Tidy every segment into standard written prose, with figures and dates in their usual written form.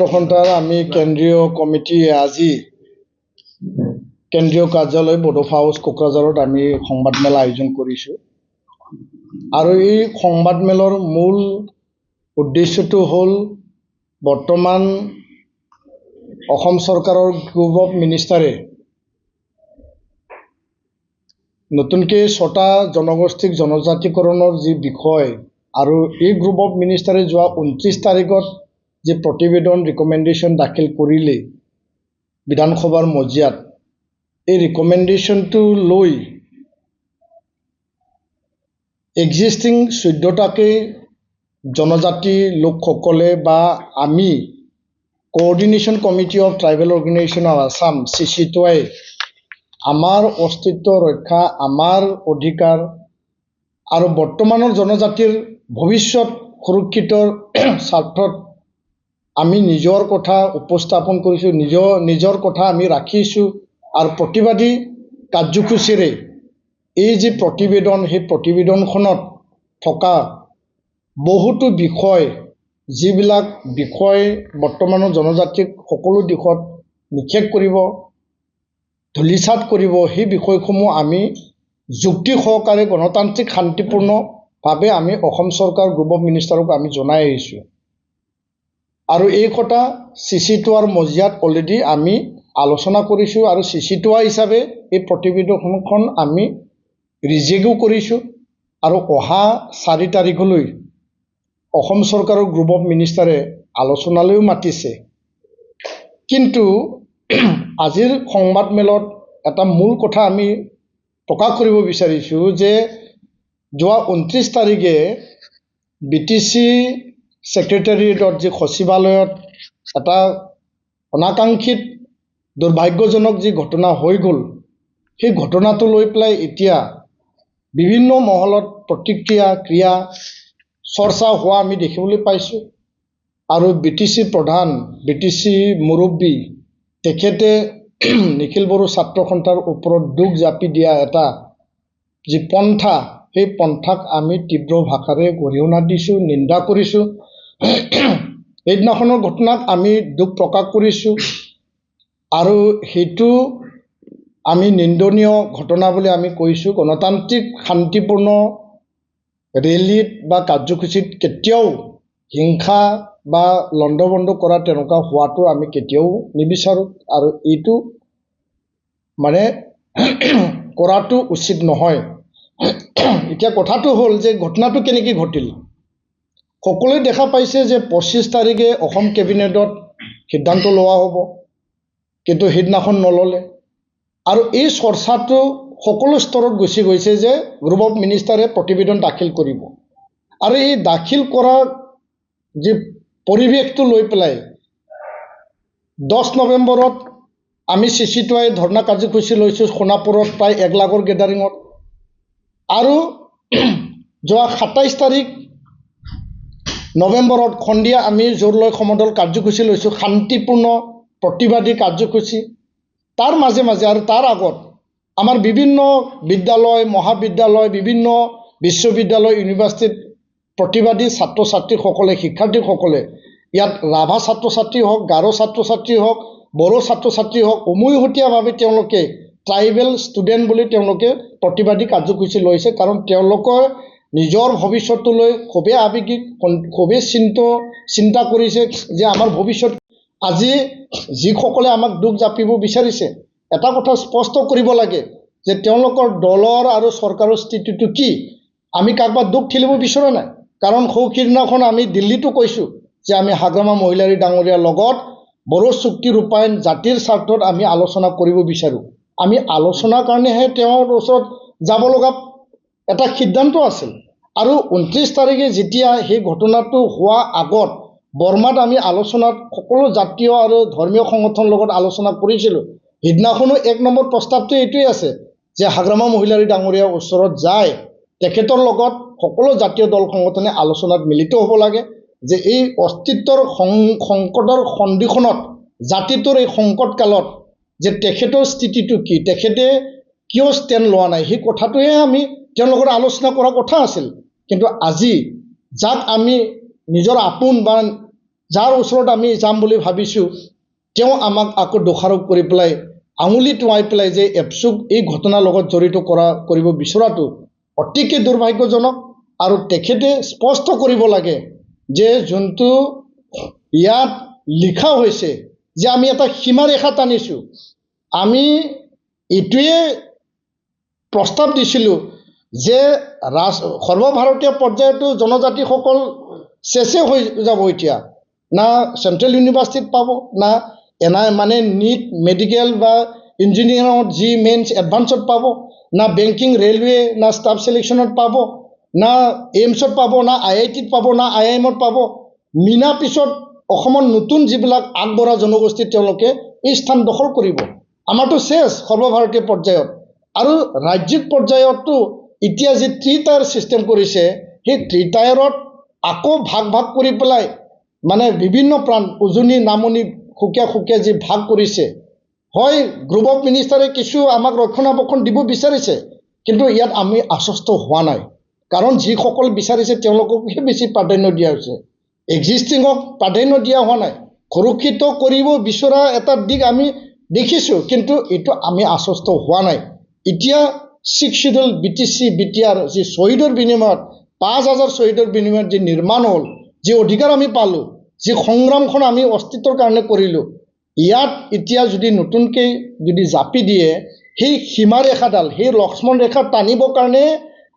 ছাত্ৰ সন্থাৰ আমি কেন্দ্ৰীয় কমিটি আজি কেন্দ্ৰীয় কাৰ্যালয় বডোফা হাউচ কোকৰাঝাৰত আমি সংবাদমেল আয়োজন কৰিছোঁ আৰু এই সংবাদমেলৰ মূল উদ্দেশ্যটো হ'ল বৰ্তমান অসম চৰকাৰৰ গ্ৰুপ অফ মিনিষ্টাৰে নতুনকৈ 6টা জনগোষ্ঠীক জনজাতিকৰণৰ যি বিষয় আৰু এই গ্ৰুপ অফ মিনিষ্টাৰে যোৱা 29 তাৰিখত যে প্ৰতিবেদন ৰিকমেণ্ডেশ্যন দাখিল কৰিলে বিধানসভাৰ মজিয়াত এই ৰিকমেণ্ডেশ্যনটো লৈ এক্সিষ্টিং 14টাকৈ জনজাতি লোকসকলে বা আমি coordination committee of tribal organization of Assam CC2ই আমাৰ অস্তিত্ব ৰক্ষা আমাৰ অধিকাৰ আৰু বৰ্তমানৰ জনজাতিৰ ভৱিষ্যত সুৰক্ষিতৰ স্বাৰ্থত আমি নিজৰ কথা উপস্থাপন কৰিছোঁ নিজৰ কথা আমি ৰাখিছোঁ আৰু প্ৰতিবাদী কাৰ্যসূচীৰে এই যে প্ৰতিবেদন সেই প্ৰতিবেদনখনত থকা বহুতো বিষয় যিবিলাক বিষয় বৰ্তমানৰ জনজাতিক সকলো দিশত নিক্ষেপ কৰিব ধূলিসাৎ কৰিব সেই বিষয়সমূহ আমি যুক্তি সহকাৰে গণতান্ত্ৰিক শান্তিপূৰ্ণভাৱে আমি অসম চৰকাৰ গ্ৰুপ অফ মিনিষ্টাৰক আমি জনাই আহিছোঁ আৰু এই কথা CC2ৰ মজিয়াত অলৰেডি আমি আলোচনা কৰিছোঁ আৰু CC2 হিচাপে এই প্ৰতিবেদনখন আমি ৰিজেক্টও কৰিছোঁ আৰু অহা 4 তাৰিখলৈ অসম চৰকাৰৰ গ্ৰুপ অফ মিনিষ্টাৰে আলোচনালৈও মাতিছে কিন্তু আজিৰ সংবাদমেলত এটা মূল কথা আমি প্ৰকাশ কৰিব বিচাৰিছোঁ যে যোৱা 29 তাৰিখে BTC ছেক্ৰেটাৰিয়েটত যি সচিবালয়ত এটা অনাকাংক্ষিত দুৰ্ভাগ্যজনক যি ঘটনা হৈ গ'ল সেই ঘটনাটো লৈ পেলাই এতিয়া বিভিন্ন মহলত প্ৰতিক্ৰিয়া ক্ৰিয়া চৰ্চা হোৱা আমি দেখিবলৈ পাইছোঁ আৰু BTC প্ৰধান BTC মুৰব্বী তেখেতে নিখিল বড়ো ছাত্ৰ সন্থাৰ ওপৰত দুখ জাপি দিয়া এটা যি পন্থা সেই পন্থাক আমি তীব্ৰ ভাষাৰে গৰিহণা দিছোঁ নিন্দা কৰিছোঁ এইদিনাখনৰ ঘটনাক আমি দুখ প্ৰকাশ কৰিছোঁ আৰু সেইটো আমি নিন্দনীয় ঘটনা বুলি আমি কৈছোঁ গণতান্ত্ৰিক শান্তিপূৰ্ণ ৰেলীত বা কাৰ্যসূচীত কেতিয়াও হিংসা বা লণ্ডভণ্ড কৰা তেনেকুৱা হোৱাটো আমি কেতিয়াও নিবিচাৰোঁ আৰু এইটো মানে কৰাটো উচিত নহয় এতিয়া কথাটো হ'ল যে ঘটনাটো কেনেকৈ ঘটিল সকলোৱে দেখা পাইছে যে 25 তাৰিখে অসম কেবিনেটত সিদ্ধান্ত লোৱা হ'ব কিন্তু সেইদিনাখন নল'লে আৰু এই চৰ্চাটো সকলো স্তৰত গুচি গৈছে যে গ্ৰুপ অফ মিনিষ্টাৰে প্ৰতিবেদন দাখিল কৰিব আৰু এই দাখিল কৰাৰ যি পৰিৱেশটো লৈ পেলাই 10 নৱেম্বৰত আমি CC2ই ধৰ্ণা কাৰ্যসূচী লৈছোঁ সোণাপুৰত প্ৰায় 1 লাখৰ গেডাৰিঙত আৰু যোৱা 27 তাৰিখ নৱেম্বৰত সন্ধিয়া আমি জোৰলৈ সমদল কাৰ্যসূচী লৈছোঁ শান্তিপূৰ্ণ প্ৰতিবাদী কাৰ্যসূচী তাৰ মাজে মাজে আৰু তাৰ আগত আমাৰ বিভিন্ন বিদ্যালয় মহাবিদ্যালয় বিভিন্ন বিশ্ববিদ্যালয় ইউনিভাৰ্চিটিত প্ৰতিবাদী ছাত্ৰ ছাত্ৰীসকলে শিক্ষাৰ্থীসকলে ইয়াত ৰাভা ছাত্ৰ ছাত্ৰী হওক গাৰো ছাত্ৰ ছাত্ৰী হওক বড়ো ছাত্ৰ ছাত্ৰী হওক উমৈহতীয়াভাৱে তেওঁলোকে ট্ৰাইবেল ষ্টুডেণ্ট বুলি তেওঁলোকে প্ৰতিবাদী কাৰ্যসূচী লৈছে কাৰণ তেওঁলোকৰ নিজৰ ভৱিষ্যতলৈ খুবেই আৱেগিক খুবেই চিন্তা কৰিছে যে আমাৰ ভৱিষ্যত আজি যিসকলে আমাক দুখ জাপিব বিচাৰিছে এটা কথা স্পষ্ট কৰিব লাগে যে তেওঁলোকৰ দলৰ আৰু চৰকাৰৰ স্থিতিটো কি আমি কাকবা দুখ ঠেলিব বিচৰা নাই কাৰণ সৌখিদিনাখন আমি দিল্লীতো কৈছোঁ যে আমি হাগ্ৰামা মহিলাৰী ডাঙৰীয়াৰ লগত বড়ো চুক্তি ৰূপায়ণ জাতিৰ স্বাৰ্থত আমি আলোচনা কৰিব বিচাৰোঁ আমি আলোচনাৰ কাৰণেহে তেওঁৰ ওচৰত যাব লগা এটা সিদ্ধান্ত আছিল আৰু 29 তাৰিখে যেতিয়া সেই ঘটনাটো হোৱা আগত বৰ্মাত আমি আলোচনাত সকলো জাতীয় আৰু ধৰ্মীয় সংগঠনৰ লগত আলোচনা কৰিছিলোঁ সেইদিনাখনো 1 নম্বৰ প্ৰস্তাৱটো এইটোৱেই আছে যে হাগ্ৰামা মহিলাৰী ডাঙৰীয়াৰ ওচৰত যায় তেখেতৰ লগত সকলো জাতীয় দল সংগঠনে আলোচনাত মিলিত হ'ব লাগে যে এই অস্তিত্বৰ সংকটৰ সন্ধিখনত জাতিটোৰ এই সংকট কালত যে তেখেতৰ স্থিতিটো কি তেখেতে কিয় ষ্টেণ্ড লোৱা নাই সেই কথাটোহে আমি তেওঁলোকৰ আলোচনা কৰা কথা আছিল কিন্তু আজি যাক আমি নিজৰ আপোন বা যাৰ ওচৰত আমি যাম বুলি ভাবিছোঁ তেওঁ আমাক আকৌ দোষাৰোপ কৰি পেলাই আঙুলি টুৱাই পেলাই যে এপচুক এই ঘটনাৰ লগত জড়িত কৰিব বিচৰাটো অতিকে দুৰ্ভাগ্যজনক। আৰু তেখেতে স্পষ্ট কৰিব লাগে যে যোনটো ইয়াত লিখা হৈছে যে আমি এটা সীমাৰেখা টানিছোঁ, আমি এইটোৱে প্ৰস্তাৱ দিছিলোঁ যে সৰ্বভাৰতীয় পৰ্যায়তো জনজাতিসকল চেচে হৈ যাব। এতিয়া না চেণ্ট্ৰেল ইউনিভাৰ্চিটিত পাব, না মানে নীট মেডিকেল বা ইঞ্জিনিয়াৰিঙত যি মেইনছ এডভান্সত পাব, না বেংকিং ৰেলৱে না ষ্টাফ চিলেকশ্যনত পাব, না এইমছত পাব, না IITত পাব, না IIMত পাব। মিনা পিছত অসমৰ নতুন যিবিলাক আগবঢ়া জনগোষ্ঠী তেওঁলোকে এই স্থান দখল কৰিব। আমাৰতো চেছ সৰ্বভাৰতীয় পৰ্যায়ত। আৰু ৰাজ্যিক পৰ্যায়তো এতিয়া যি 3 টায়াৰ ছিষ্টেম কৰিছে, সেই 3 টায়াৰত আকৌ ভাগ ভাগ কৰি পেলাই মানে বিভিন্ন প্ৰাণ উজনি নামনি সুকীয়া সুকীয়া যি ভাগ কৰিছে, হয় গ্ৰুপ অফ মিনিষ্টাৰে কিছু আমাক ৰক্ষণাবেক্ষণ দিব বিচাৰিছে, কিন্তু ইয়াত আমি আশ্বস্ত হোৱা নাই। কাৰণ যিসকল বিচাৰিছে তেওঁলোককহে বেছি প্ৰাধান্য দিয়া হৈছে, এক্সিষ্টিঙক প্ৰাধান্য দিয়া হোৱা নাই। সুৰক্ষিত কৰিব বিচৰা এটা দিশ আমি দেখিছোঁ, কিন্তু এইটো আমি আশ্বস্ত হোৱা নাই। এতিয়া 6 শিডিউল BTC BTR যি শ্বহীদৰ বিনিময়ত 5,000 শ্বহীদৰ বিনিময়ত যি নিৰ্মাণ হ'ল, যি অধিকাৰ আমি পালোঁ, যি সংগ্ৰামখন আমি অস্তিত্বৰ কাৰণে কৰিলোঁ, ইয়াত এতিয়া যদি নতুনকৈ যদি জাপি দিয়ে, সেই সীমাৰেখাডাল সেই লক্ষ্মণ ৰেখা টানিবৰ কাৰণে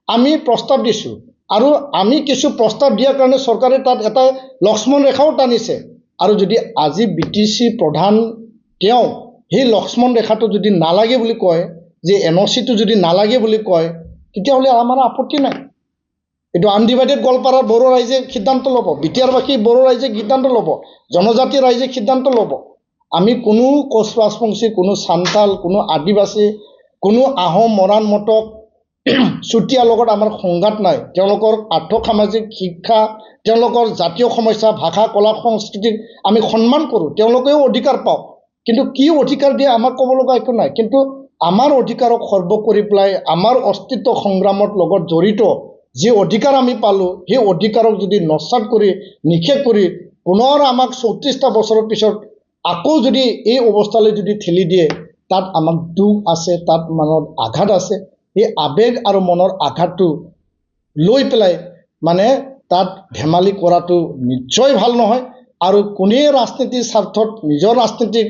আমি প্ৰস্তাৱ দিছোঁ। আৰু আমি কিছু প্ৰস্তাৱ দিয়াৰ কাৰণে চৰকাৰে তাত এটা লক্ষ্মণ ৰেখাও টানিছে। আৰু যদি আজি BTC প্ৰধান তেওঁ সেই লক্ষ্মণ ৰেখাটো যদি নালাগে বুলি কয়, যে NOCটো যদি নালাগে বুলি কয়, তেতিয়াহ'লে আমাৰ আপত্তি নাই। এইটো আনডিভাইডেড গোৱালপাৰাৰ বড়ো ৰাইজে সিদ্ধান্ত ল'ব, বিটিআৰবাসী বড়ো ৰাইজে সিদ্ধান্ত ল'ব, জনজাতি ৰাইজে সিদ্ধান্ত ল'ব। আমি কোনো কোচ ৰাজবংশী, কোনো চান্তাল, কোনো আদিবাসী, কোনো আহোম মৰাণ মটক চুতীয়াৰ লগত আমাৰ সংঘাত নাই। তেওঁলোকৰ আৰ্থ সামাজিক শিক্ষা, তেওঁলোকৰ জাতীয় সমস্যা, ভাষা, কলা সংস্কৃতিক আমি সন্মান কৰোঁ, তেওঁলোকেও অধিকাৰ পাওক। কিন্তু কি অধিকাৰ দিয়ে আমাক ক'ব লগা একো নাই। কিন্তু আমাৰ অধিকাৰক সৰ্ব কৰি পেলাই আমাৰ অস্তিত্ব সংগ্ৰামৰ লগত জড়িত যি অধিকাৰ আমি পালোঁ, সেই অধিকাৰক যদি নস্যাৎ কৰি নিষেধ কৰি পুনৰ আমাক 34টা বছৰৰ পিছত আকৌ যদি এই অৱস্থালৈ যদি ঠেলি দিয়ে, তাত আমাক দুখ আছে, তাত মনত আঘাত আছে। এই আৱেগ আৰু মনৰ আঘাতটো লৈ পেলাই মানে তাত ধেমালি কৰাটো নিশ্চয় ভাল নহয়। আৰু কোনেই ৰাজনীতিৰ স্বাৰ্থত নিজৰ ৰাজনীতিক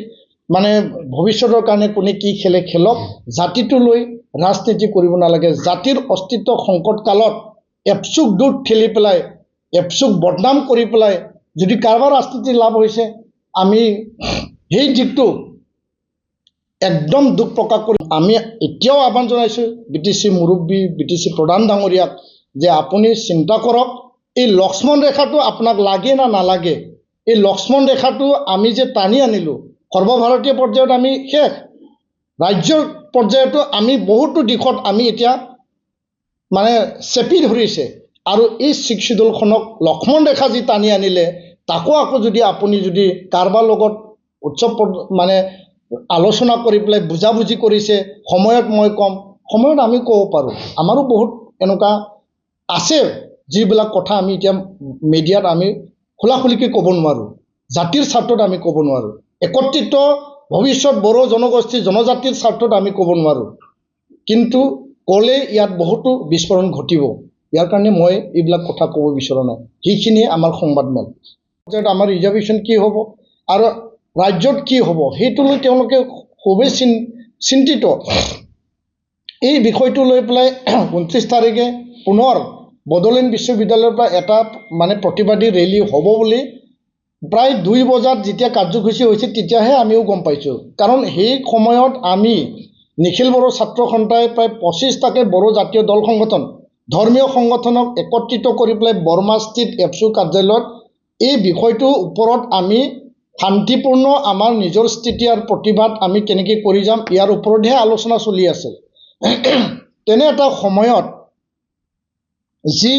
মানে ভৱিষ্যতৰ কাৰণে কোনে কি খেলে খেলক, জাতিটো লৈ ৰাজনীতি কৰিব নালাগে। জাতিৰ অস্তিত্ব সংকট কালত এপচুক দূৰ ঠেলি পেলাই, এপচুক বদনাম কৰি পেলাই যদি কাৰোবাৰ ৰাজনীতিৰ লাভ হৈছে, আমি সেই দিশটো একদম দুখ প্ৰকাশ কৰি আমি এতিয়াও আহ্বান জনাইছোঁ BTC মুৰব্বী, BTC প্ৰধান ডাঙৰীয়াক, যে আপুনি চিন্তা কৰক, এই লক্ষ্মণ ৰেখাটো আপোনাক লাগে না নালাগে। এই লক্ষ্মণ ৰেখাটো আমি যে টানি আনিলোঁ, সৰ্বভাৰতীয় পৰ্যায়ত আমি শেষ, ৰাজ্যৰ পৰ্যায়তো আমি বহুতো দিশত আমি এতিয়া মানে চেপি ধৰিছে। আৰু এই 6 শিডিউলখনক লক্ষ্মণ ৰেখা যি টানি আনিলে, তাকো আকৌ যদি আপুনি যদি কাৰোবাৰ লগত উৎসৱ মানে আলোচনা কৰি পেলাই বুজাবুজি কৰিছে, সময়ত মই ক'ম, সময়ত আমি ক'ব পাৰোঁ। আমাৰো বহুত এনেকুৱা আছে যিবিলাক কথা আমি এতিয়া মিডিয়াত আমি খোলাখুলিকৈ ক'ব নোৱাৰোঁ, জাতিৰ স্বাৰ্থত আমি ক'ব নোৱাৰোঁ, একত্ৰিত ভৱিষ্যত বড়ো জনগোষ্ঠী জনজাতিৰ স্বাৰ্থত আমি ক'ব নোৱাৰোঁ। কিন্তু ক'লে ইয়াত বহুতো বিস্ফোৰণ ঘটিব, ইয়াৰ কাৰণে মই এইবিলাক কথা ক'ব বিচৰা নাই। সেইখিনিয়ে আমাৰ সংবাদমেল। আমাৰ ৰিজাৰ্ভেশ্যন কি হ'ব আৰু ৰাজ্যত কি হ'ব, সেইটো লৈ তেওঁলোকে খুবেই চিন্তিত। এই বিষয়টো লৈ পেলাই 29 তাৰিখে পুনৰ বড়োলেণ্ড বিশ্ববিদ্যালয়ৰ পৰা এটা মানে প্ৰতিবাদী ৰেলী হ'ব বুলি প্ৰায় 2 বজাত যেতিয়া কাৰ্যসূচী হৈছে তেতিয়াহে আমিও গম পাইছোঁ। কাৰণ সেই সময়ত আমি নিখিল বড়ো ছাত্ৰ সন্থাই প্ৰায় 25টাকে বড়ো জাতীয় দল সংগঠন, ধৰ্মীয় সংগঠনক একত্ৰিত কৰি পেলাই বৰমাস্থিত এপচু কাৰ্যালয়ত এই বিষয়টোৰ ওপৰত আমি শান্তিপূৰ্ণ আমাৰ নিজৰ স্থিতি আৰু প্ৰতিবাদ আমি কেনেকৈ কৰি যাম, ইয়াৰ ওপৰতহে আলোচনা চলি আছে। তেনে এটা সময়ত যি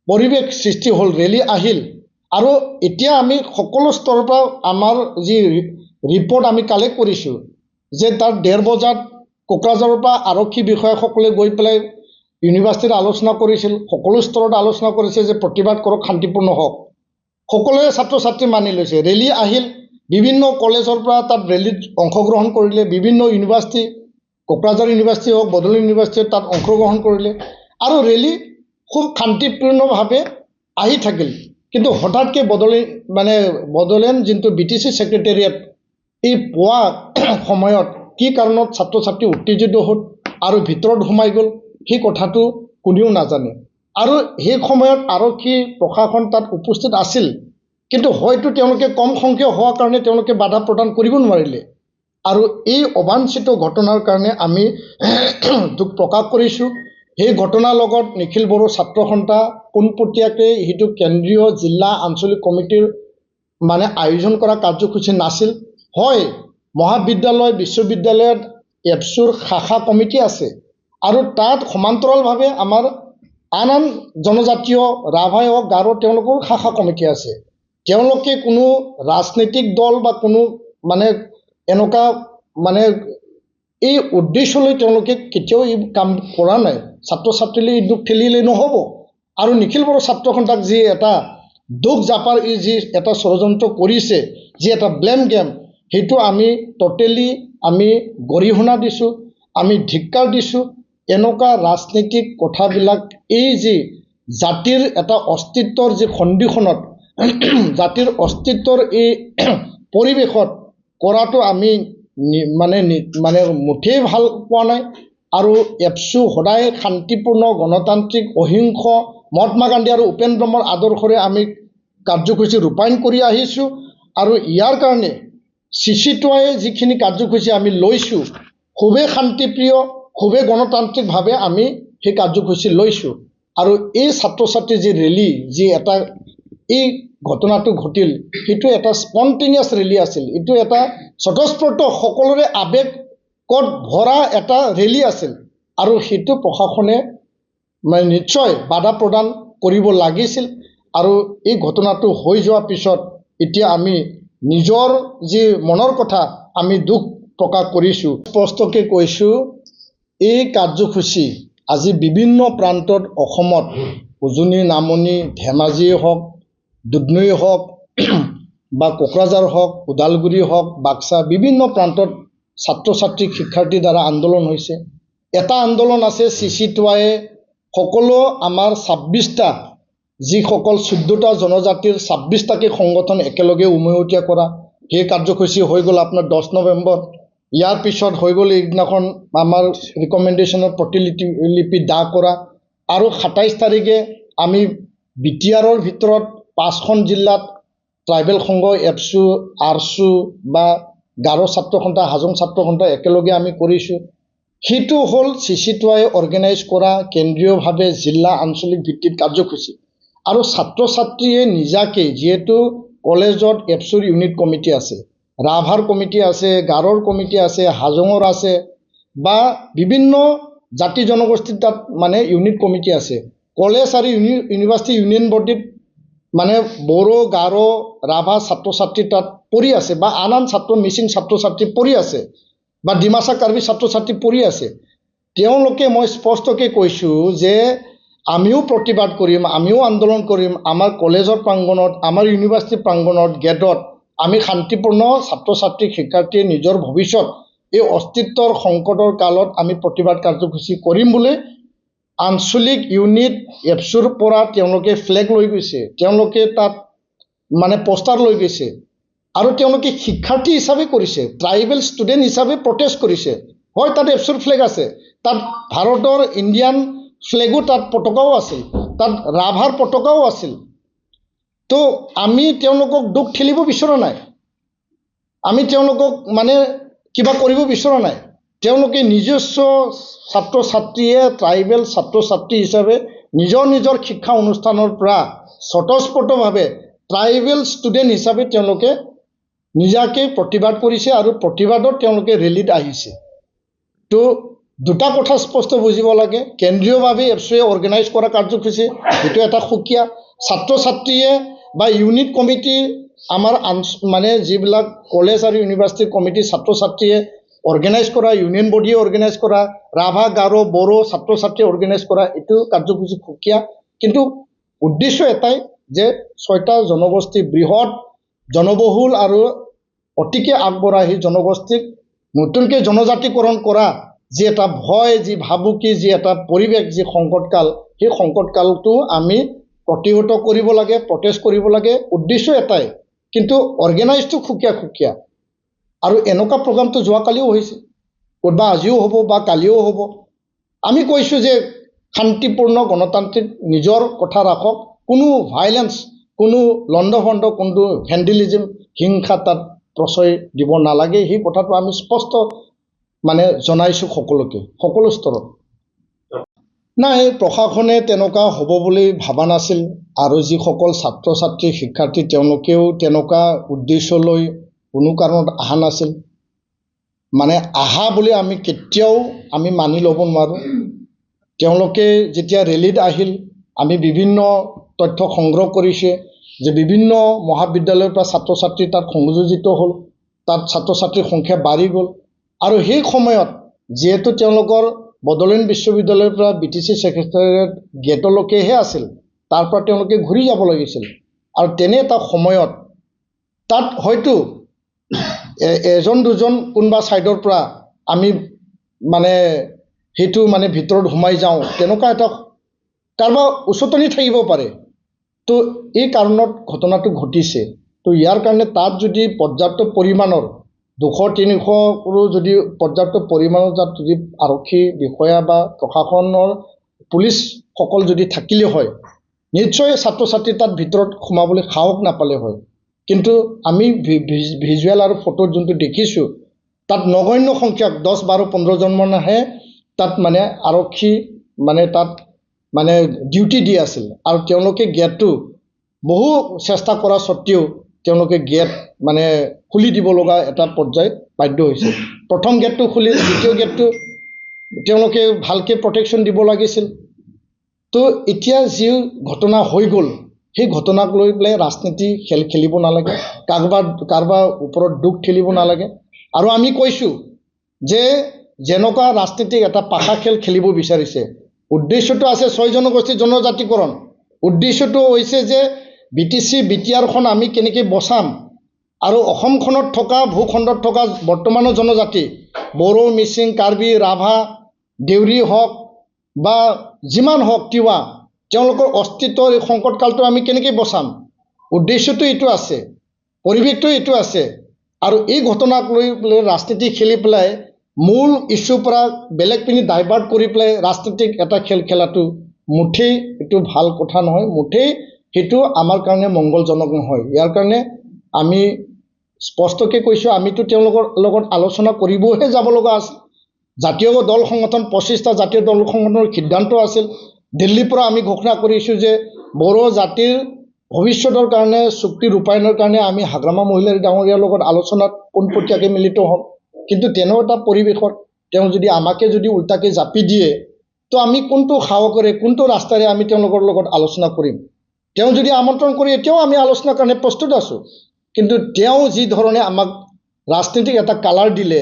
পৰিৱেশ সৃষ্টি হ'ল, ৰেলী আহিল, আৰু এতিয়া আমি সকলো স্তৰৰ পৰা আমাৰ যি ৰিপৰ্ট আমি কালেক্ট কৰিছোঁ যে তাত 1:30 বজাত কোকৰাঝাৰৰ পৰা আৰক্ষী বিষয়াসকলে গৈ পেলাই ইউনিভাৰ্চিটিত আলোচনা কৰিছিল, সকলো স্তৰত আলোচনা কৰিছে যে প্ৰতিবাদ কৰক, শান্তিপূৰ্ণ হওক। সকলোৱে ছাত্ৰ ছাত্ৰী মানি লৈছে ৰেলী আহিল বিভিন্ন কলেজৰ পৰা তাত ৰেলীত অংশগ্ৰহণ কৰিলে বিভিন্ন ইউনিভাৰ্চিটি কোকৰাঝাৰ ইউনিভাৰ্চিটি হওক বড়োলেণ্ড ইউনিভাৰ্চিটিয়ে তাত অংশগ্ৰহণ কৰিলে আৰু ৰেলী খুব শান্তিপূৰ্ণভাৱে আহি থাকিল কিন্তু হঠাৎকৈ বড়োলেণ্ড যোনটো BTC ছেক্ৰেটেৰিয়েট এই পোৱা সময়ত কি কাৰণত ছাত্ৰ ছাত্ৰী উত্তেজিত হ'ল আৰু ভিতৰত সোমাই গ'ল সেই কথাটো কোনেও নাজানে আৰু সেই সময়ত আৰক্ষী প্ৰশাসন তাত উপস্থিত আছিল কিন্তু হয়তো তেওঁলোকে কম সংখ্যক হোৱাৰ কাৰণে তেওঁলোকে বাধা প্ৰদান কৰিব নোৱাৰিলে আৰু এই অবাঞ্ছিত ঘটনাৰ কাৰণে আমি দুখ প্ৰকাশ কৰিছোঁ সেই ঘটনাৰ লগত নিখিল বড়ো ছাত্ৰ সন্থা পোনপটীয়াকৈ সেইটো কেন্দ্ৰীয় জিলা আঞ্চলিক কমিটিৰ আয়োজন কৰা কাৰ্যসূচী নাছিল হয় মহাবিদ্যালয় বিশ্ববিদ্যালয়ত এপছুৰ শাখা কমিটি আছে আৰু তাত সমান্তৰালভাৱে আমাৰ আন জনজাতীয় ৰাভাই হওক গাৰো তেওঁলোকৰ শাখা কমিটি আছে তেওঁলোকে কোনো ৰাজনৈতিক দল বা কোনো এনেকুৱা এই উদ্দেশ্যলৈ তেওঁলোকে কেতিয়াও এই কাম কৰা নাই ছাত্ৰ ছাত্ৰীলৈ দুখ ঠেলিলে নহ'ব আৰু নিখিল বড়ো ছাত্ৰ সন্থাক যি এটা দুখ জাপাৰ যি এটা ষড়যন্ত্ৰ কৰিছে যি এটা ব্লেম গেম সেইটো আমি টোটেলি আমি গৰিহণা দিছোঁ আমি ধিক্কাৰ দিছোঁ এনেকুৱা ৰাজনৈতিক কথাবিলাক এই যি জাতিৰ এটা অস্তিত্বৰ যি সন্ধিখনত জাতিৰ অস্তিত্বৰ এই পৰিৱেশত কৰাটো আমি মুঠেই ভাল পোৱা নাই আৰু এপছু সদায় শান্তিপূৰ্ণ গণতান্ত্ৰিক অহিংস মহাত্মা গান্ধী আৰু উপেন ব্ৰহ্মৰ আদৰ্শৰে আমি কাৰ্যসূচী ৰূপায়ণ কৰি আহিছোঁ আৰু ইয়াৰ কাৰণে চিচিটোৱে যিখিনি কাৰ্যসূচী আমি লৈছোঁ খুবেই শান্তিপ্ৰিয় খুবেই গণতান্ত্ৰিকভাৱে আমি সেই কাৰ্যসূচী লৈছোঁ আৰু এই ছাত্ৰ ছাত্ৰীৰ যি ৰেলী যি এটা এই ঘটনাটো ঘটিল সেইটো এটা স্পণ্টেনিয়াছ ৰেলী আছিল এইটো এটা স্বতঃস্ফূৰ্ত সকলোৰে আৱেগত ভৰা এটা ৰেলী আছিল আৰু সেইটো প্ৰশাসনে নিশ্চয় বাধা প্ৰদান কৰিব লাগিছিল আৰু এই ঘটনাটো হৈ যোৱাৰ পিছত এতিয়া আমি নিজৰ যি মনৰ কথা আমি দুখ প্ৰকাশ কৰিছোঁ স্পষ্টকৈ কৈছোঁ এই কাৰ্যসূচী আজি বিভিন্ন প্ৰান্তত অসমত উজনি নামনি ধেমাজিয়ে হওক দুধনৈ হওক বা কোকৰাঝাৰ হওক ওদালগুৰি হওক বাক্সা বিভিন্ন প্ৰান্তত ছাত্ৰ ছাত্ৰী শিক্ষাৰ্থীৰ দ্বাৰা আন্দোলন হৈছে এটা আন্দোলন আছে চিচিটোৱে সকলো আমাৰ 26টা যিসকল 14টা জনজাতিৰ 26টাকে সংগঠন একেলগে উমৈহতীয়া কৰা সেই কাৰ্যসূচী হৈ গ'ল আপোনাৰ 10 নৱেম্বৰ ইয়াৰ পিছত হৈ গ'ল এইদিনাখন আমাৰ ৰিকমেণ্ডেশ্যনৰ প্ৰতিলিপি দাহ কৰা আৰু 27 তাৰিখে আমি বিটিআৰৰ ভিতৰত 5খন জিলাত ট্ৰাইবেল সংঘ এপছু আৰছু বা গাৰো ছাত্ৰ সন্থা হাজং ছাত্ৰ সন্থা একেলগে আমি কৰিছোঁ সেইটো হ'ল চিচিটোৱে অৰ্গেনাইজ কৰা কেন্দ্ৰীয়ভাৱে জিলা আঞ্চলিক ভিত্তিত কাৰ্যসূচী আৰু ছাত্ৰ ছাত্ৰীয়ে নিজাকৈ যিহেতু কলেজত এপছুৰ ইউনিট কমিটি আছে ৰাভাৰ কমিটি আছে গাৰোৰ কমিটি আছে হাজঙৰ আছে বা বিভিন্ন জাতি জনগোষ্ঠীৰ তাত ইউনিট কমিটি আছে কলেজ আৰু ইউনিভাৰ্চিটি ইউনিয়ন বডিত বড়ো গাৰো ৰাভা ছাত্ৰ ছাত্ৰী তাত পৰি আছে বা আন ছাত্ৰ মিচিং ছাত্ৰ ছাত্ৰী পৰি আছে বা ডিমাচা কাৰ্বি ছাত্ৰ ছাত্ৰী পৰি আছে তেওঁলোকে মই স্পষ্টকৈ কৈছোঁ যে আমিও প্ৰতিবাদ কৰিম আমিও আন্দোলন কৰিম আমাৰ কলেজৰ প্ৰাংগণত আমাৰ ইউনিভাৰ্চিটি প্ৰাংগণত গেটত আমি শান্তিপূৰ্ণ ছাত্ৰ ছাত্ৰী শিক্ষাৰ্থীয়ে নিজৰ ভৱিষ্যত এই অস্তিত্বৰ সংকটৰ কালত আমি প্ৰতিবাদ কাৰ্যসূচী কৰিম বুলি আঞ্চলিক ইউনিট এপছুৰ পৰা তেওঁলোকে ফ্লেগ লৈ গৈছে তেওঁলোকে তাত পোষ্টাৰ লৈ গৈছে আৰু তেওঁলোকে শিক্ষাৰ্থী হিচাপে কৰিছে ট্ৰাইবেল ষ্টুডেণ্ট হিচাপে প্ৰটেষ্ট কৰিছে হয় তাত এপছুৰ ফ্লেগ আছে তাত ভাৰতৰ ইণ্ডিয়ান ফ্লেগো তাত পতাকাও আছিল তাত ৰাভাৰ পতাকাও আছিল তো আমি তেওঁলোকক দুখ ঠেলিব বিচৰা নাই আমি তেওঁলোকক কিবা কৰিব বিচৰা নাই তেওঁলোকে নিজস্ব ছাত্ৰ ছাত্ৰীয়ে ট্ৰাইবেল ছাত্ৰ ছাত্ৰী হিচাপে নিজৰ নিজৰ শিক্ষা অনুষ্ঠানৰ পৰা স্বতঃস্ফূৰ্তভাৱে ট্ৰাইবেল ষ্টুডেণ্ট হিচাপে তেওঁলোকে নিজাকৈ প্ৰতিবাদ কৰিছে আৰু প্ৰতিবাদত তেওঁলোকে ৰেলীত আহিছে তো দুটা কথা স্পষ্ট বুজিব লাগে কেন্দ্ৰীয়ভাৱে এপছুৱে অৰ্গেনাইজ কৰা কাৰ্যসূচী সেইটো এটা সুকীয়া ছাত্ৰ ছাত্ৰীয়ে বা ইউনিট কমিটি আমাৰ যিবিলাক কলেজ আৰু ইউনিভাৰ্চিটিৰ কমিটি ছাত্ৰ ছাত্ৰীয়ে অৰ্গেনাইজ কৰা ইউনিয়ন বডিয়ে অৰ্গেনাইজ কৰা ৰাভা গাৰো বড়ো ছাত্ৰ ছাত্ৰীয়ে অৰ্গেনাইজ কৰা এইটো কাৰ্যসূচী সুকীয়া কিন্তু উদ্দেশ্য এটাই যে 6টা জনগোষ্ঠী বৃহৎ জনবহুল আৰু অতিকে আগবঢ়া সেই জনগোষ্ঠীক নতুনকৈ জনজাতিকৰণ কৰা যি এটা ভয়, যি ভাবুকি, যি এটা পৰিৱেশ, যি সংকটকাল, সেই সংকটকালটো আমি প্ৰতিহত কৰিব লাগে, প্ৰটেষ্ট কৰিব লাগে। উদ্দেশ্য এটাই, কিন্তু অৰ্গেনাইজটো সুকীয়া আৰু এনেকুৱা প্ৰগ্ৰামটো যোৱাকালিও হৈছে, ক'ৰবা আজিও হ'ব বা কালিও হ'ব। আমি কৈছোঁ যে শান্তিপূৰ্ণ গণতান্ত্ৰিক নিজৰ কথা ৰাখক, কোনো ভাইলেন্স, কোনো লণ্ডভণ্ড, কোনো ভেণ্ডেলিজিম, হিংসা তাত প্ৰশ্ৰয় দিব নালাগে। সেই কথাটো আমি স্পষ্ট জনাইছোঁ সকলোকে, সকলো স্তৰত। নাই, প্ৰশাসনে তেনেকুৱা হ'ব বুলি ভবা নাছিল আৰু যিসকল ছাত্ৰ ছাত্ৰী, শিক্ষাৰ্থী তেওঁলোকেও তেনেকুৱা উদ্দেশ্য লৈ কোনো কাৰণত অহা নাছিল। আহা বুলি আমি কেতিয়াও মানি ল'ব নোৱাৰোঁ। তেওঁলোকে যেতিয়া ৰেলীত আহিল, আমি বিভিন্ন তথ্য সংগ্ৰহ কৰিছে যে বিভিন্ন মহাবিদ্যালয়ৰ পৰা ছাত্ৰ ছাত্ৰী তাত সংযোজিত হ'ল, তাত ছাত্ৰ ছাত্ৰীৰ সংখ্যা বাঢ়ি গ'ল আৰু সেই সময়ত যিহেতু তেওঁলোকৰ বড়োলেণ্ড বিশ্ববিদ্যালয়ৰ পৰা BTC ছেক্ৰেটাৰিয়েট গেটলৈকেহে আছিল, তাৰ পৰা তেওঁলোকে ঘূৰি যাব লাগিছিল আৰু তেনে এটা সময়ত তাত হয়তো এজন দুজন কোনোবা ছাইডৰ পৰা আমি সেইটো ভিতৰত সোমাই যাওঁ, তেনেকুৱা এটা কাৰোবাৰ উচতনি থাকিব পাৰে। তো এই কাৰণত ঘটনাটো ঘটিছে। তো ইয়াৰ কাৰণে তাত যদি পৰ্যাপ্ত পৰিমাণৰ 200-300 যদি পৰ্যাপ্ত পৰিমাণৰ তাত যদি আৰক্ষী বিষয়া বা প্ৰশাসনৰ পুলিচসকল যদি থাকিলে হয়, নিশ্চয় ছাত্ৰ ছাত্ৰী তাত ভিতৰত সোমাবলৈ সাহস নাপালে হয়। কিন্তু আমি ভিজুৱেল আৰু ফটোত যোনটো দেখিছোঁ, তাত নগণ্য সংখ্যক 10-12-15 জনমানহে তাত আৰক্ষী তাত ডিউটি দি আছিল আৰু তেওঁলোকে গেটটো বহু চেষ্টা কৰা স্বত্তেও তেওঁলোকে গেট খুলি দিব লগা এটা পৰ্যায়ত বাধ্য হৈছে। প্ৰথম গেটটো খুলি দ্বিতীয় গেটটো তেওঁলোকে ভালকৈ প্ৰটেকশ্যন দিব লাগিছিল। তো এতিয়া যি ঘটনা হৈ গ'ল, সেই ঘটনাক লৈ পেলাই ৰাজনীতি খেলিব নালাগে, কাৰোবাৰ ওপৰত দুখ ঠেলিব নালাগে। আৰু আমি কৈছোঁ যে যেনেকুৱা ৰাজনীতিক এটা পাশা খেল খেলিব বিচাৰিছে, উদ্দেশ্যটো আছে 6 জনগোষ্ঠী জনজাতিকৰণ। উদ্দেশ্যটো হৈছে যে BTC BTRখন আমি কেনেকৈ বচাম আৰু অসমখনত থকা ভূখণ্ডত থকা বৰ্তমানৰ জনজাতি বড়ো, মিচিং, কাৰ্বি, ৰাভা, দেউৰী হওক বা যিমান হওক তিৱা, তেওঁলোকৰ অস্তিত্বৰ এই সংকটকালটো আমি কেনেকৈ বচাম, উদ্দেশ্যটো এইটো আছে, পৰিৱেশটো এইটো আছে। আৰু এই ঘটনাক লৈ পেলাই ৰাজনীতি খেলি পেলাই মূল ইছ্যুৰ পৰা বেলেগ পিনি ডাইভাৰ্ট কৰি পেলাই ৰাজনীতিক এটা খেল খেলাটো মুঠেই এইটো ভাল কথা নহয়, মুঠেই সেইটো আমাৰ কাৰণে মংগলজনক নহয়। ইয়াৰ কাৰণে আমি স্পষ্টকৈ কৈছোঁ, আমিতো তেওঁলোকৰ লগত আলোচনা কৰিবহে যাব লগা আছিল। জাতীয় দল সংগঠন 25টা জাতীয় দল সংগঠনৰ সিদ্ধান্ত আছিল। দিল্লীৰ পৰা আমি ঘোষণা কৰিছোঁ যে বড়ো জাতিৰ ভৱিষ্যতৰ কাৰণে চুক্তি ৰূপায়ণৰ কাৰণে আমি হাগ্ৰামা মহিলাৰী ডাঙৰীয়াৰ লগত আলোচনাত পোনপটীয়াকৈ মিলিত হ'ম। কিন্তু তেনে এটা পৰিৱেশত তেওঁ যদি আমাকে যদি উল্টাকৈ জাপি দিয়ে, তো আমি কোনটো সাহসেৰে, কোনটো ৰাস্তাৰে আমি তেওঁলোকৰ লগত আলোচনা কৰিম? তেওঁ যদি আমন্ত্ৰণ কৰি এতিয়াও আমি আলোচনাৰ কাৰণে প্ৰস্তুত আছোঁ, কিন্তু তেওঁ যি ধৰণে আমাক ৰাজনীতিক এটা কালাৰ দিলে,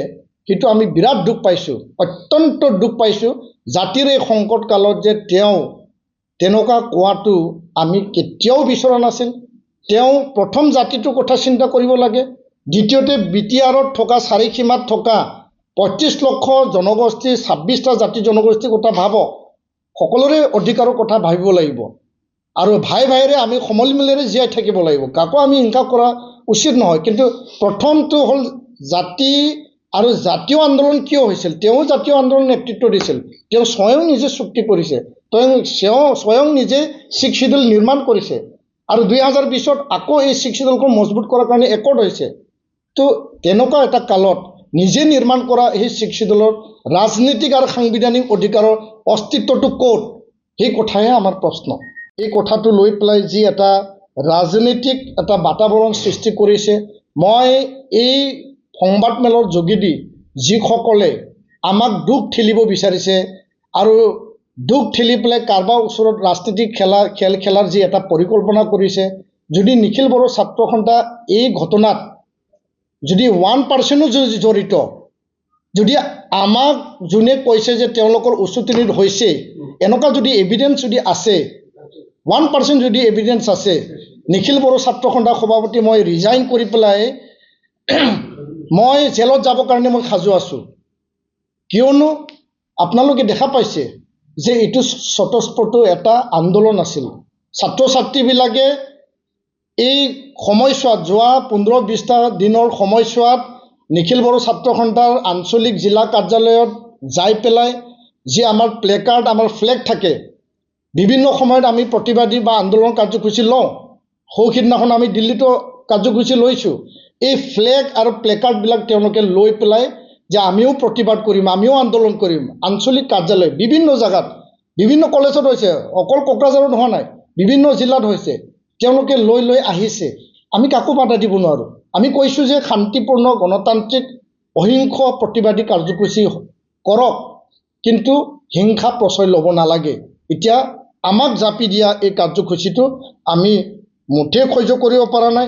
সেইটো আমি বিৰাট দুখ পাইছোঁ, অত্যন্ত দুখ পাইছোঁ। জাতিৰ এই সংকট কালত যে তেওঁ তেনেকুৱা কোৱাটো আমি কেতিয়াও বিচৰা নাছিল। তেওঁ প্ৰথম জাতিটোৰ কথা চিন্তা কৰিব লাগে, দ্বিতীয়তে BTRত থকা চাৰিসীমাত থকা 35 লক্ষ জনগোষ্ঠী, 26টা জাতি জনগোষ্ঠীৰ কথা ভাবক, সকলোৰে অধিকাৰৰ কথা ভাবিব লাগিব আৰু ভাই ভাইৰে আমি সমলমিলেৰে জীয়াই থাকিব লাগিব, কাকো আমি হিংসা কৰা উচিত নহয়। কিন্তু প্ৰথমটো হ'ল জাতি আৰু জাতীয় আন্দোলন কিয় হৈছিল? তেওঁ জাতীয় আন্দোলন নেতৃত্ব দিছিল, তেওঁ স্বয়ং নিজে চুক্তি কৰিছে, তেওঁ স্বয়ং নিজে 6 শিডিউল নিৰ্মাণ কৰিছে আৰু 2020ত আকৌ এই 6 শিডিউলখন মজবুত কৰাৰ কাৰণে একৰ্ড হৈছে। তো তেনেকুৱা এটা কালত নিজে নিৰ্মাণ কৰা এই 6 শিডিউলৰ ৰাজনীতিক আৰু সাংবিধানিক অধিকাৰৰ অস্তিত্বটো ক'ত, সেই কথাহে আমাৰ প্ৰশ্ন। এই কথাটো লৈ পেলাই যি এটা ৰাজনীতিক এটা বাতাবৰণ সৃষ্টি কৰিছে, মই এই সংবাদমেলৰ যোগেদি যিসকলে আমাক দুখ ঠেলিব বিচাৰিছে আৰু দুখ ঠেলি পেলাই কাৰোবাৰ ওচৰত ৰাজনীতিক খেল খেলাৰ যি এটা পৰিকল্পনা কৰিছে, যদি নিখিল বড়ো ছাত্ৰ সন্থা এই ঘটনাত যদি 1% যদি জড়িত, যদি আমাক যোনে কৈছে যে তেওঁলোকৰ উচতনিত হৈছে, এনেকুৱা যদি এভিডেন্স যদি আছে 1% যদি এভিডেন্স আছে নিখিল বড়ো ছাত্ৰ সন্থা সভাপতি মই ৰিজাইন কৰি পেলাই মই জেলত যাবৰ কাৰণে মই সাজু আছোঁ কিয়নো আপোনালোকে দেখা পাইছে যে এইটো স্বতঃস্ফূৰ্ত এটা আন্দোলন আছিল ছাত্ৰ ছাত্ৰীবিলাকে এই সময়ছোৱাত যোৱা 15-20টা দিনৰ সময়ছোৱাত নিখিল বড়ো ছাত্ৰ সন্থাৰ আঞ্চলিক জিলা কাৰ্যালয়ত যাই পেলাই যি আমাৰ প্লেকাৰ্ড আমাৰ ফ্লেগ থাকে বিভিন্ন সময়ত আমি প্ৰতিবাদী বা আন্দোলন কাৰ্যসূচী লওঁ সৌখিদিনাখন আমি দিল্লীতো কাৰ্যসূচী লৈছোঁ এই ফ্লেগ আৰু প্লেকাৰ্ডবিলাক তেওঁলোকে লৈ পেলাই যে আমিও প্ৰতিবাদ কৰিম আমিও আন্দোলন কৰিম আঞ্চলিক কাৰ্যালয় বিভিন্ন জায়গাত বিভিন্ন কলেজত হৈছে অকল কোকৰাঝাৰত হোৱা নাই বিভিন্ন জিলাত হৈছে তেওঁলোকে লৈ লৈ আহিছে আমি কাকো বাধা দিব নোৱাৰোঁ আমি কৈছোঁ যে শান্তিপূৰ্ণ গণতান্ত্ৰিক অহিংস প্ৰতিবাদী কাৰ্যসূচী কৰক কিন্তু হিংসা প্ৰশ্ৰয় ল'ব নালাগে এতিয়া আমাক জাপি দিয়া এই কাৰ্যসূচীটো আমি মুঠেই সহ্য কৰিব পৰা নাই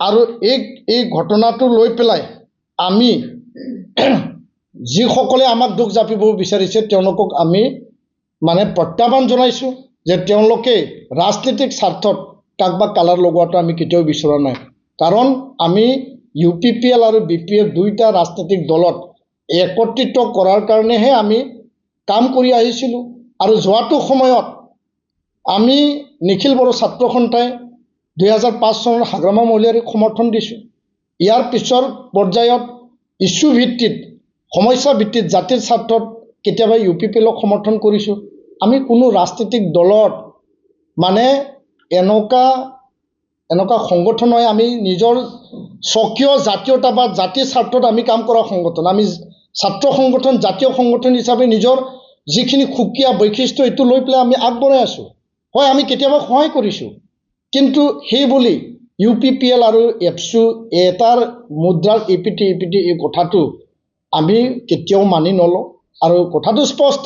আৰু এই ঘটনাটো লৈ পেলাই আমি যিসকলে আমাক দুখ জাপিব বিচাৰিছে তেওঁলোকক আমি মানে প্ৰত্যাহ্বান জনাইছোঁ যে তেওঁলোকে ৰাজনীতিক স্বাৰ্থত কাকবা কালাৰ লগোৱাটো আমি কেতিয়াও বিচৰা নাই কাৰণ আমি UPPL আৰু BPF দুইটা ৰাজনৈতিক দলত একত্ৰিত কৰাৰ কাৰণেহে আমি কাম কৰি আহিছিলোঁ আৰু যোৱাটো সময়ত আমি নিখিল বড়ো ছাত্ৰ সন্থাই 2005 চনৰ হাগ্ৰামা মহলীয়াৰীক সমৰ্থন দিছোঁ ইয়াৰ পিছৰ পৰ্যায়ত ইছ্যু ভিত্তিত সমস্যা ভিত্তিত জাতিৰ স্বাৰ্থত কেতিয়াবা UPPLক সমৰ্থন কৰিছোঁ আমি কোনো ৰাজনৈতিক দলত মানে এনেকুৱা সংগঠন হয় আমি নিজৰ স্বকীয় জাতীয়তাবাদ জাতিৰ স্বাৰ্থত আমি কাম কৰা সংগঠন আমি ছাত্ৰ সংগঠন জাতীয় সংগঠন হিচাপে নিজৰ যিখিনি সুকীয়া বৈশিষ্ট্য এইটো লৈ পেলাই আমি আগবঢ়াই আছোঁ হয় আমি কেতিয়াবা সহায় কৰিছোঁ কিন্তু সেই বুলি UPPL আৰু এপছু এটাৰ মুদ্ৰাৰ ইপিঠি এই কথাটো আমি কেতিয়াও মানি নলওঁ আৰু কথাটো স্পষ্ট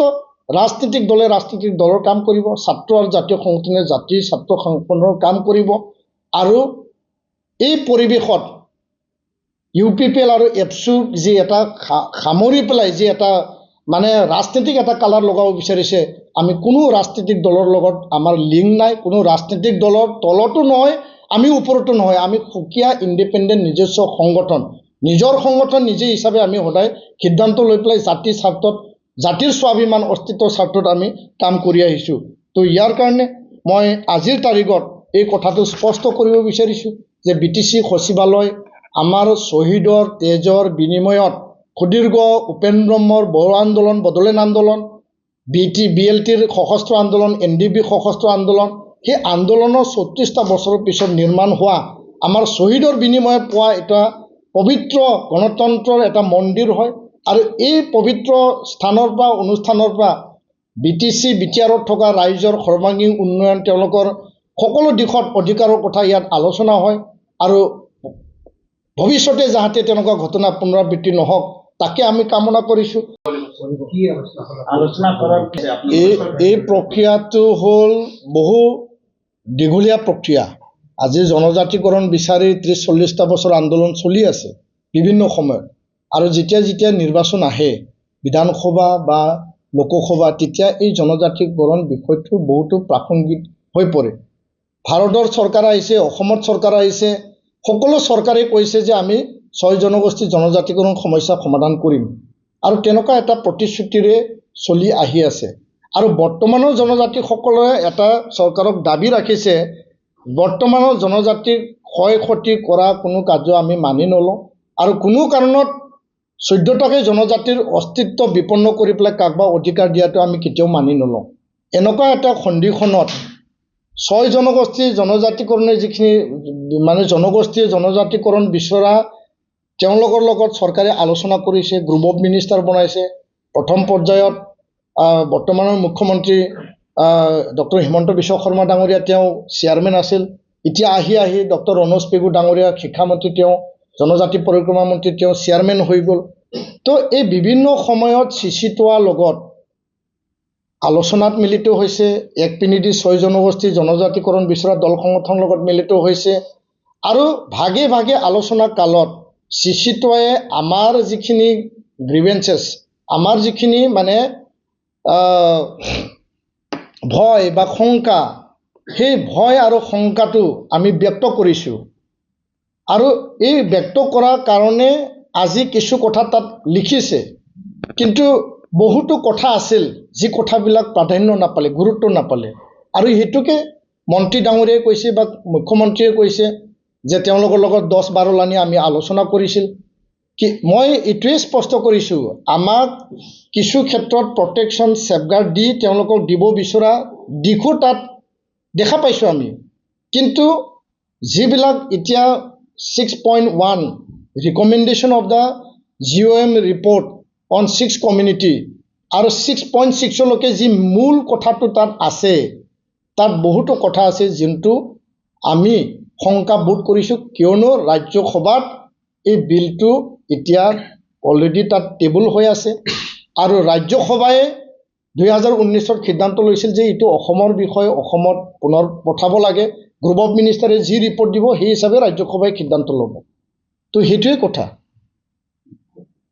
ৰাজনৈতিক দলে ৰাজনৈতিক দলৰ কাম কৰিব ছাত্ৰ আৰু জাতীয় সংগঠনে জাতিৰ ছাত্ৰ সংগঠনৰ কাম কৰিব আৰু এই পৰিৱেশত UPPL আৰু এপছুক যি এটা সামৰি পেলাই যি এটা মানে ৰাজনৈতিক এটা কালাৰ লগাব বিচাৰিছে আমি কোনো ৰাজনৈতিক দলৰ লগত আমাৰ লিংক নাই কোনো ৰাজনৈতিক দলৰ তলতো নহয় আমি ওপৰতো নহয় আমি সুকীয়া ইণ্ডিপেণ্ডেণ্ট নিজস্ব সংগঠন নিজৰ সংগঠন নিজে হিচাপে আমি সদায় সিদ্ধান্ত লৈ পেলাই জাতিৰ স্বাৰ্থত জাতিৰ স্বাভিমান অস্তিত্বৰ স্বাৰ্থত আমি কাম কৰি আহিছোঁ তো ইয়াৰ কাৰণে মই আজিৰ তাৰিখত এই কথাটো স্পষ্ট কৰিব বিচাৰিছোঁ যে BTC সচিবালয় আমাৰ শ্বহীদৰ তেজৰ বিনিময়ত সুদীৰ্ঘ উপেন ব্ৰহ্মৰ বড়ো আন্দোলন বড়োলেণ্ড আন্দোলন BLTৰ সশস্ত্ৰ আন্দোলন NDB সশস্ত্ৰ আন্দোলন সেই আন্দোলনৰ 34টা বছৰৰ পিছত নিৰ্মাণ হোৱা আমাৰ শ্বহীদৰ বিনিময়ত পোৱা এটা পবিত্ৰ গণতন্ত্ৰৰ এটা মন্দিৰ হয় আৰু এই পবিত্ৰ স্থানৰ পৰা অনুষ্ঠানৰ পৰা BTC BTRত থকা ৰাইজৰ সৰ্বাংগীন উন্নয়ন তেওঁলোকৰ সকলো দিশত অধিকাৰৰ কথা ইয়াত আলোচনা হয় আৰু ভৱিষ্যতে যাতে তেনেকুৱা ঘটনা পুনৰাবৃত্তি নহওক তাকে আমি কামনা কৰিছোঁ এই প্ৰক্ৰিয়াটো হ'ল বহু দীঘলীয়া প্ৰক্ৰিয়া আজি জনজাতিকৰণ বিচাৰি 30-40টা বছৰ আন্দোলন চলি আছে বিভিন্ন সময়ত আৰু যেতিয়া নিৰ্বাচন আহে বিধানসভা বা লোকসভা তেতিয়া এই জনজাতিকৰণ বিষয়টো বহুতো প্ৰাসংগিক হৈ পৰে ভাৰতৰ চৰকাৰ আহিছে অসমত চৰকাৰ আহিছে সকলো চৰকাৰে কৈছে যে আমি 6 জনগোষ্ঠীৰ জনজাতিকৰণ সমস্যা সমাধান কৰিম আৰু তেনেকুৱা এটা প্ৰতিশ্ৰুতিৰে চলি আহি আছে আৰু বৰ্তমানৰ জনজাতিসকলে এটা চৰকাৰক দাবী ৰাখিছে বৰ্তমানৰ জনজাতিক ক্ষয়ক্ষতি কৰা কোনো কাৰ্য আমি মানি নলওঁ আৰু কোনো কাৰণত 14টাকৈ জনজাতিৰ অস্তিত্ব বিপন্ন কৰি পেলাই কাকবা অধিকাৰ দিয়াটো আমি কেতিয়াও মানি নলওঁ এনেকুৱা এটা সন্ধিখনত 6 জনগোষ্ঠীৰ জনজাতিকৰণে যিখিনি মানে জনগোষ্ঠীৰ জনজাতিকৰণ বিচৰা তেওঁলোকৰ লগত চৰকাৰে আলোচনা কৰিছে গ্ৰুপ অফ মিনিষ্টাৰ বনাইছে প্ৰথম পৰ্যায়ত বৰ্তমানৰ মুখ্যমন্ত্ৰী ডক্টৰ হিমন্ত বিশ্ব শৰ্মা ডাঙৰীয়া তেওঁ চেয়াৰমেন আছিল এতিয়া আহি ডক্টৰ ৰনোজ পেগু ডাঙৰীয়া শিক্ষামন্ত্ৰী তেওঁ জনজাতি পৰিক্ৰমা মন্ত্ৰী তেওঁ চেয়াৰমেন হৈ গ'ল তো এই বিভিন্ন সময়ত চিচিটোৱাৰ লগত আলোচনাত মিলিত হৈছে এক পিনিদি 6 জনগোষ্ঠীৰ জনজাতিকৰণ বিচৰা দল সংগঠনৰ লগত মিলিত হৈছে আৰু ভাগে ভাগে আলোচনা কালত চিচিটোৱে আমাৰ যিখিনি গ্ৰিভেন্সেছ আমাৰ যিখিনি মানে ভয় বা শংকা সেই ভয় আৰু শংকাটো আমি ব্যক্ত কৰিছোঁ আৰু এই ব্যক্ত কৰাৰ কাৰণে আজি কিছু কথা তাত লিখিছে কিন্তু বহুতো কথা আছিল যি কথাবিলাক প্ৰাধান্য নাপালে গুৰুত্ব নাপালে আৰু সেইটোকে মন্ত্ৰী ডাঙৰীয়াই কৈছে বা মুখ্যমন্ত্ৰীয়ে কৈছে যে তেওঁলোকৰ লগত 10-12 লানি আমি আলোচনা কৰিছিল কি মই এইটোৱে স্পষ্ট কৰিছোঁ আমাক কিছু ক্ষেত্ৰত প্ৰটেকশ্যন ছেফগাৰ্ড দি তেওঁলোকক দিব বিচৰা দিশো তাত দেখা পাইছোঁ আমি কিন্তু যিবিলাক এতিয়া 6.1 recommendation of the GOM report on 6 community আৰু 6.6লৈকে যি মূল কথাটো তাত আছে তাত বহুতো কথা আছে যোনটো আমি শংকা বোধ কৰিছোঁ কিয়নো ৰাজ্যসভাত এই বিলটো এতিয়া অলৰেডি তাত টেবুল হৈ আছে আৰু ৰাজ্যসভাই 2019ত সিদ্ধান্ত লৈছিল যে এইটো অসমৰ বিষয়ে অসমত পুনৰ পঠাব লাগে গ্ৰুপ অফ মিনিষ্টাৰে যি ৰিপৰ্ট দিব সেই হিচাপে ৰাজ্যসভাই সিদ্ধান্ত ল'ব তো সেইটোৱে কথা